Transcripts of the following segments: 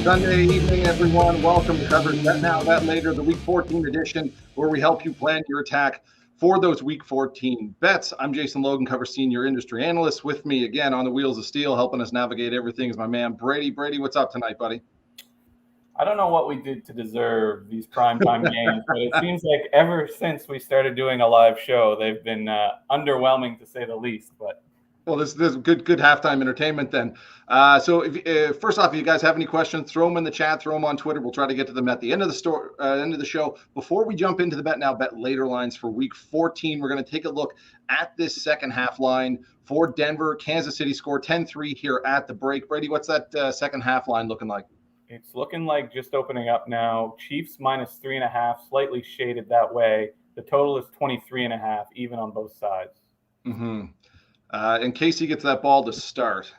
Sunday evening, everyone. Welcome to Coverage Bet Now, Bet Later, the Week 14 edition, where we help you plan your attack for those Week 14 bets. I'm Jason Logan, Cover Senior Industry Analyst. With me again on the wheels of steel, helping us navigate everything is my man, Brady. Brady, what's up tonight, buddy? I don't know what we did to deserve these primetime games, but it seems like ever since we started doing a live show, they've been underwhelming to say the least. But Well, this is good halftime entertainment then. So, first off, if you guys have any questions, throw them in the chat, throw them on Twitter. We'll try to get to them at the end of the end of the show. Before we jump into the Bet Now, Bet Later lines for Week 14, we're going to take a look at this second half line for Denver. Kansas City score 10-3 here at the break. Brady, what's that second half line looking like? it's looking like just opening up now. Chiefs -3.5, slightly shaded that way. The total is 23.5, even on both sides. Mm-hmm. And Casey gets that ball to start.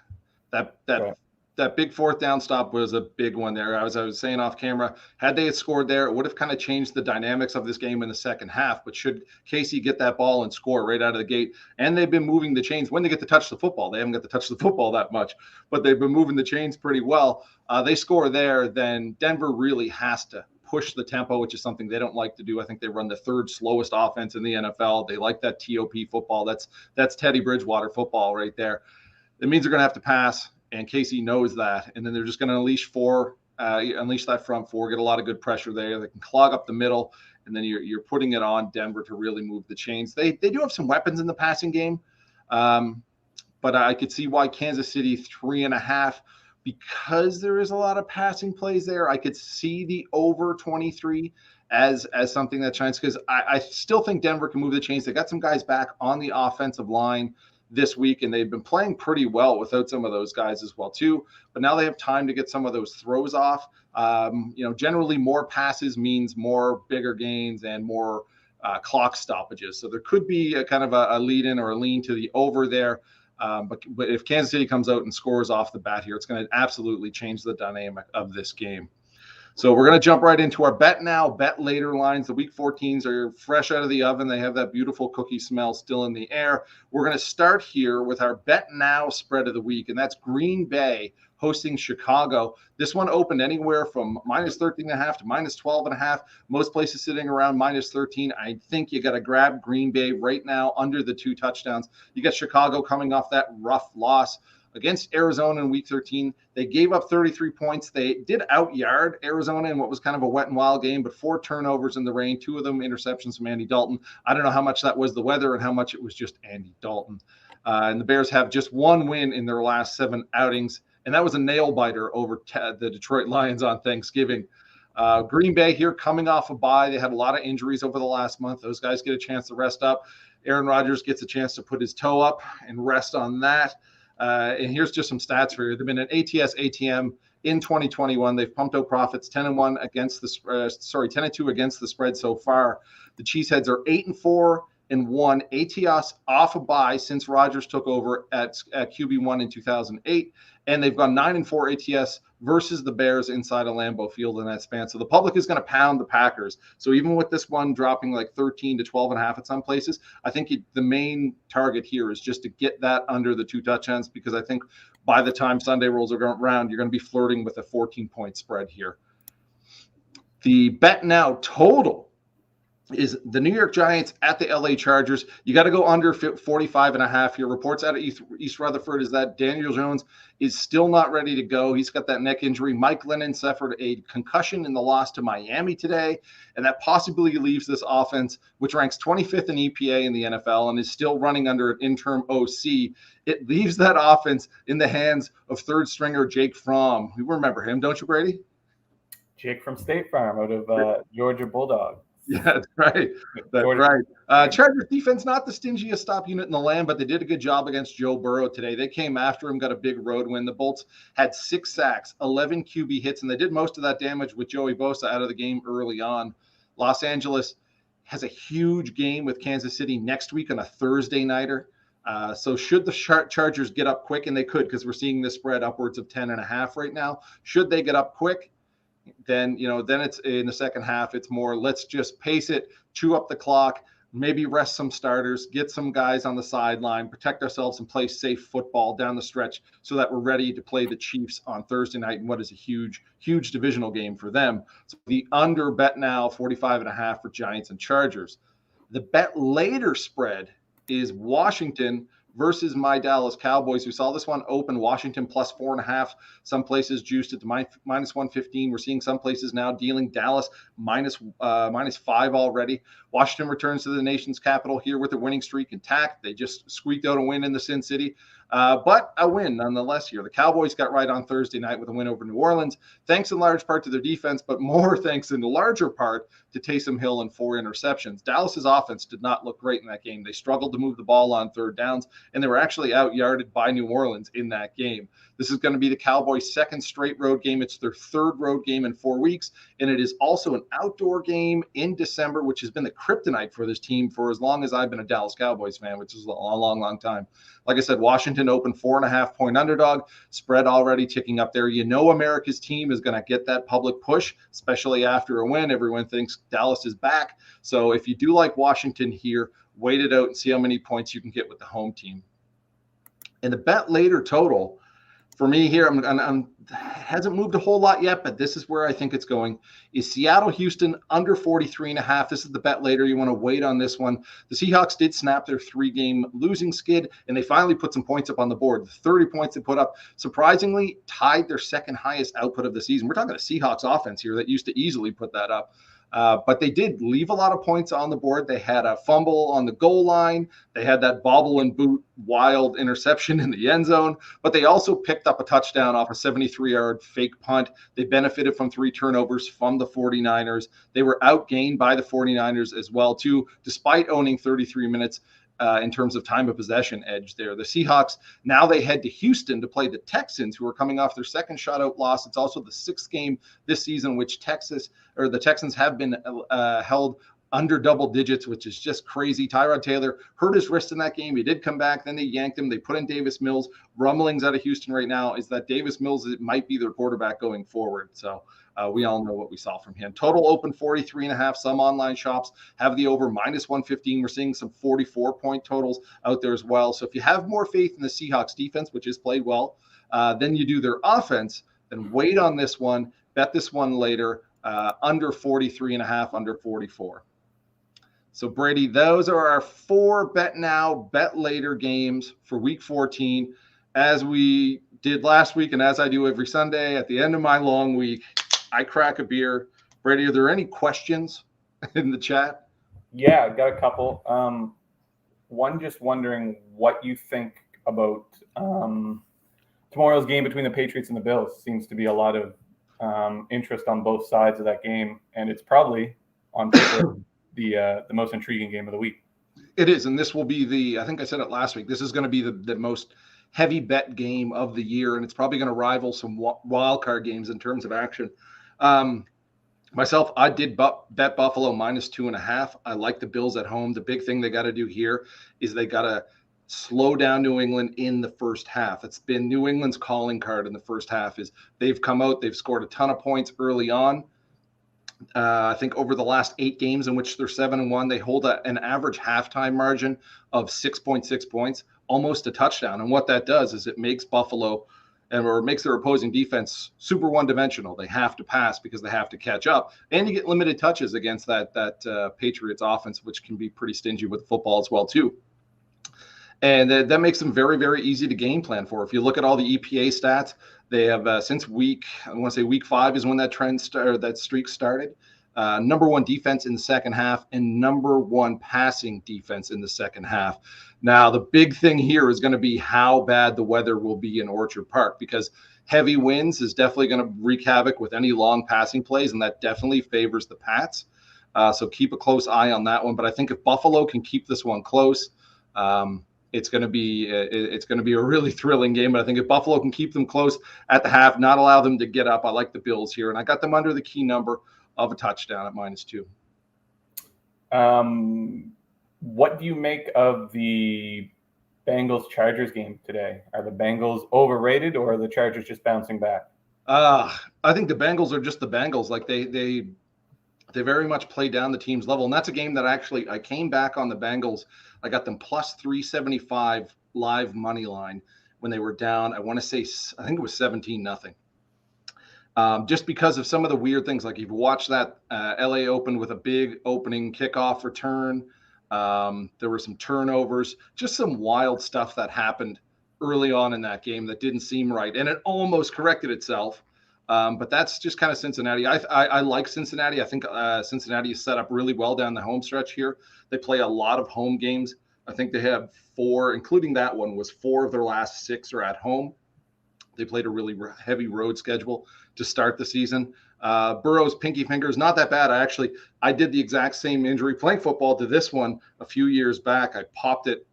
That big fourth down stop was a big one there. As I was saying off camera, had they had scored there, it would have kind of changed the dynamics of this game in the second half. But should Casey get that ball and score right out of the gate, and they've been moving the chains when they get to touch the football. They haven't got to touch the football that much, but they've been moving the chains pretty well. They score there, then Denver really has to push the tempo, which is something they don't like to do. I think they run the third slowest offense in the NFL. They like that TOP football. That's Teddy Bridgewater football right there. It means they're going to have to pass, and Casey knows that. And then they're just going to unleash that front four, get a lot of good pressure there. They can clog up the middle, and then you're putting it on Denver to really move the chains. They do have some weapons in the passing game, but I could see why Kansas City 3.5. Because there is a lot of passing plays there, I could see the over 23 as something that shines, because I still think Denver can move the chains. They got some guys back on the offensive line this week, and they've been playing pretty well without some of those guys as well too. But now they have time to get some of those throws off. Generally more passes means more bigger gains and more clock stoppages. So there could be a kind of a lead in or a lean to the over there. But if Kansas City comes out and scores off the bat here, it's going to absolutely change the dynamic of this game. So we're going to jump right into our Bet Now, Bet Later lines. The Week 14s are fresh out of the oven. They have that beautiful cookie smell still in the air. We're going to start here with our Bet Now spread of the week, and that's Green Bay hosting Chicago. This one opened anywhere from -13.5 to -12.5. Most places sitting around -13. I think you got to grab Green Bay right now under the 2 touchdowns. You got Chicago coming off that rough loss against Arizona in Week 13. They gave up 33 points. They did out-yard Arizona in what was kind of a wet and wild game, but 4 turnovers in the rain, 2 of them interceptions from Andy Dalton. I don't know how much that was the weather and how much it was just Andy Dalton. And the Bears have just 1 win in their last 7 outings, and that was a nail-biter over the Detroit Lions on Thanksgiving. Green Bay here coming off a bye. They had a lot of injuries over the last month. Those guys get a chance to rest up. Aaron Rodgers gets a chance to put his toe up and rest on that. And here's just some stats for you. They've been an ATS/ATM in 2021. They've pumped out profits 10-1 against the 10-2 against the spread so far. The Cheeseheads are 8-4-1 ATS off a bye since Rodgers took over at QB1 in 2008, and they've gone 9-4 ATS versus the Bears inside of Lambeau Field in that span. So the public is going to pound the Packers. So even with this one dropping like 13 to 12.5 at some places, I think the main target here is just to get that under the 2 touchdowns, because I think by the time Sunday rolls around, you're going to be flirting with a 14-point spread here. The Bet Now total is the New York Giants at the LA Chargers. You got to go under 45.5 here. Reports out of East Rutherford is that Daniel Jones is still not ready to go. He's got that neck injury. Mike Lennon suffered a concussion in the loss to Miami today, and that possibly leaves this offense, which ranks 25th in EPA in the NFL and is still running under an interim OC. It leaves that offense in the hands of third stringer Jake Fromm. You remember him, don't you, Brady? Jake from State Farm out of Georgia Bulldog. Yeah, that's right. That's right. Chargers defense, not the stingiest stop unit in the land, but they did a good job against Joe Burrow today. They came after him, got a big road win. The Bolts had 6 sacks, 11 QB hits, and they did most of that damage with Joey Bosa out of the game early on. Los Angeles has a huge game with Kansas City next week on a Thursday nighter. So should the Chargers get up quick, and they could, because we're seeing this spread upwards of 10.5 right now. Should they get up quick, then it's in the second half, it's more, let's just pace it, chew up the clock, maybe rest some starters, get some guys on the sideline, protect ourselves, and play safe football down the stretch so that we're ready to play the Chiefs on Thursday night in what is a huge, huge divisional game for them. So the under bet now 45.5 for Giants and Chargers. The bet later spread is Washington versus my Dallas Cowboys. We saw this one open Washington plus 4.5. Some places juiced it to minus 115. We're seeing some places now dealing Dallas minus 5 already. Washington returns to the nation's capital here with a winning streak intact. They just squeaked out a win in the Sin City. But a win nonetheless here. The Cowboys got right on Thursday night with a win over New Orleans, thanks in large part to their defense, but more thanks in the larger part to Taysom Hill and 4 interceptions. Dallas's offense did not look great in that game. They struggled to move the ball on third downs, and they were actually out-yarded by New Orleans in that game. This is going to be the Cowboys' second straight road game. It's their third road game in 4 weeks, and it is also an outdoor game in December, which has been the kryptonite for this team for as long as I've been a Dallas Cowboys fan, which is a long, long, long time. Like I said, Washington opened 4.5-point underdog, spread already ticking up there. You know America's team is going to get that public push, especially after a win. Everyone thinks Dallas is back. So if you do like Washington here, wait it out and see how many points you can get with the home team. And the bet later total, for me here, I'm hasn't moved a whole lot yet, but this is where I think it's going, is Seattle-Houston under 43.5. This is the bet later. You want to wait on this one. The Seahawks did snap their 3-game losing skid, and they finally put some points up on the board. The 30 points they put up, surprisingly, tied their second highest output of the season. We're talking a Seahawks offense here that used to easily put that up. But they did leave a lot of points on the board. They had a fumble on the goal line. They had that bobble and boot wild interception in the end zone. But they also picked up a touchdown off a 73-yard fake punt. They benefited from 3 turnovers from the 49ers. They were outgained by the 49ers as well, too, despite owning 33 minutes. In terms of time of possession edge there. The Seahawks, now they head to Houston to play the Texans, who are coming off their second shutout loss. It's also the 6th game this season, which the Texans have been held under double digits, which is just crazy. Tyrod Taylor hurt his wrist in that game. He did come back. Then they yanked him. They put in Davis Mills. Rumblings out of Houston right now is that Davis Mills might be their quarterback going forward. So we all know what we saw from him. Total open 43.5. Some online shops have the over minus 115. We're seeing some 44-point totals out there as well. So if you have more faith in the Seahawks defense, which has played well, then you do their offense, then wait on this one. Bet this one later, under 43.5, under 44. So, Brady, those are our 4 bet now, bet later games for week 14. As we did last week and as I do every Sunday, at the end of my long week, I crack a beer. Brady, are there any questions in the chat? Yeah, I've got a couple. One, just wondering what you think about tomorrow's game between the Patriots and the Bills. Seems to be a lot of interest on both sides of that game, and it's probably on paper the most intriguing game of the week. It is, and this will be I think I said it last week, this is going to be the most heavy bet game of the year, and it's probably going to rival some wild card games in terms of action. Myself, I did bet Buffalo minus 2.5. I like the Bills at home. The big thing they got to do here is they got to slow down New England in the first half. It's been New England's calling card in the first half is they've come out, they've scored a ton of points early on. I think over the last 8 games in which they're 7-1, they hold an average halftime margin of 6.6 points, almost a touchdown. And what that does is it makes Buffalo or makes their opposing defense super one-dimensional. They have to pass because they have to catch up. And you get limited touches against that Patriots offense, which can be pretty stingy with football as well, too. And that makes them very, very easy to game plan for. If you look at all the EPA stats, they have since week 5 is when that streak started. Number 1 defense in the second half and number 1 passing defense in the second half. Now, the big thing here is going to be how bad the weather will be in Orchard Park, because heavy winds is definitely going to wreak havoc with any long passing plays, and that definitely favors the Pats. So keep a close eye on that one. But I think if Buffalo can keep this one close, it's going to be a really thrilling game. But I think if Buffalo can keep them close at the half, not allow them to get up, I like the Bills here, and I got them under the key number of a touchdown at -2. What do you make of the Bengals-Chargers game today? Are the Bengals overrated, or are the Chargers just bouncing back? I think the Bengals are just the Bengals. Like they They very much play down the team's level. And that's a game that I came back on the Bengals. I got them plus 375 live money line when they were down. I want to say, I think it was 17-0. Just because of some of the weird things, like you've watched that LA opened with a big opening kickoff return. There were some turnovers, just some wild stuff that happened early on in that game that didn't seem right. And it almost corrected itself. But that's just kind of Cincinnati. I like Cincinnati. I think Cincinnati is set up really well down the home stretch here. They play a lot of home games. I think they have 4, including that one, was 4 of their last 6 are at home. They played a really heavy road schedule to start the season. Burrow's pinky finger is not that bad. I did the exact same injury playing football to this one a few years back. I popped it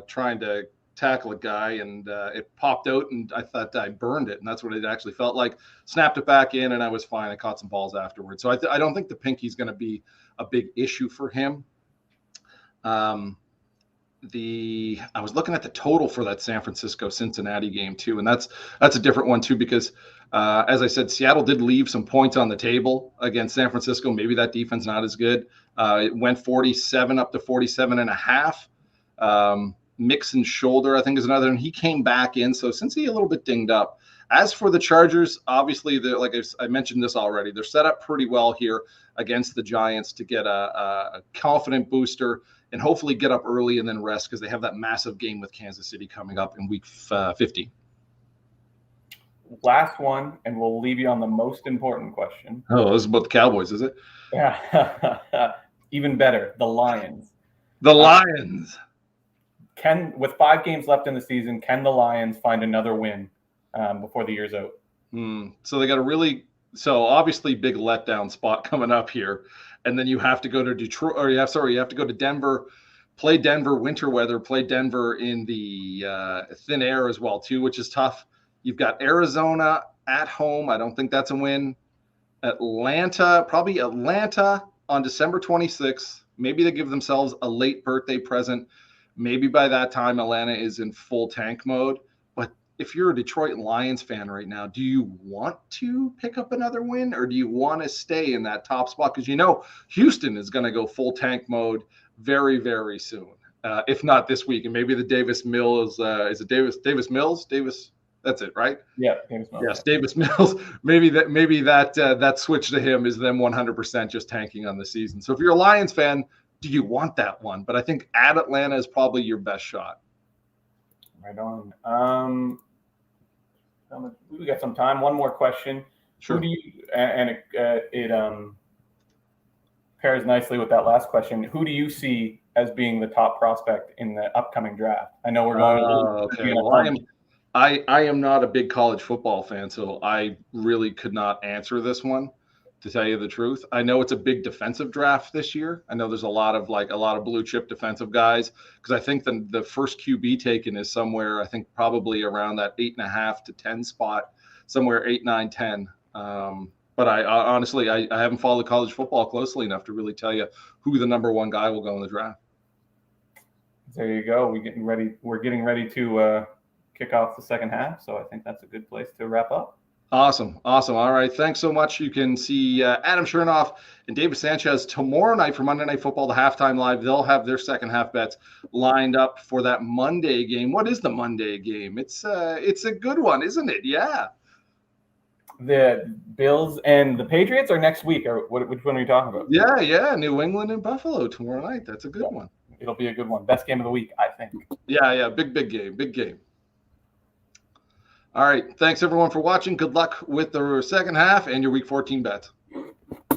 trying to tackle a guy, and it popped out, and I thought I burned it, and that's what it actually felt like. Snapped it back in, and I was fine. I caught some balls afterwards. So I don't think the pinky is going to be a big issue for him. I was looking at the total for that San Francisco-Cincinnati game too, and that's a different one too, because as I said, Seattle did leave some points on the table against San Francisco. Maybe that defense not as good. It went 47 up to 47.5. Mixon's shoulder, I think, is another, and he came back in. So Cincy a little bit dinged up. As for the Chargers, obviously, like I mentioned this already, they're set up pretty well here against the Giants to get a confident booster and hopefully get up early and then rest, because they have that massive game with Kansas City coming up in week 50. Last one, and we'll leave you on the most important question. Oh, this is about the Cowboys, is it? Yeah. Even better, the Lions. The Lions. With 5 games left in the season, can the Lions find another win before the year's out? So they got obviously big letdown spot coming up here. And then you have to go to Detroit, or you have to go to Denver, play Denver winter weather, play Denver in the thin air as well too, which is tough. You've got Arizona at home. I don't think that's a win. Probably Atlanta on December 26th. Maybe they give themselves a late birthday present. Maybe by that time, Atlanta is in full tank mode. But if you're a Detroit Lions fan right now, do you want to pick up another win, or do you want to stay in that top spot? Because Houston is going to go full tank mode very, very soon, if not this week. And maybe the Davis Mills, is it Davis Mills? That's it, right? Yeah, Davis Mills. Yes, Davis Mills. Maybe that switch to him is them 100% just tanking on the season. So if you're a Lions fan, do you want that one? But I think at Atlanta is probably your best shot. Right on. We got some time. One more question. Sure. It pairs nicely with that last question. Who do you see as being the top prospect in the upcoming draft? I know we're going. Okay. Well, I am not a big college football fan, so I really could not answer this one, to tell you the truth. I know it's a big defensive draft this year. I know there's a lot of blue chip defensive guys, because I think the first QB taken is somewhere, I think probably around that 8.5 to 10 spot, somewhere 8, 9, 10. But I honestly haven't followed college football closely enough to really tell you who the number one guy will go in the draft. There you go. We're getting ready to kick off the second half, so I think that's a good place to wrap up. Awesome. All right. Thanks so much. You can see Adam Chernoff and David Sanchez tomorrow night for Monday Night Football, the halftime live. They'll have their second half bets lined up for that Monday game. What is the Monday game? It's a good one, isn't it? Yeah. The Bills and the Patriots are next week. Or which one are you talking about? Yeah. New England and Buffalo tomorrow night. That's a good one. It'll be a good one. Best game of the week, I think. Yeah. Big game. All right. Thanks, everyone, for watching. Good luck with the second half and your Week 14 bets.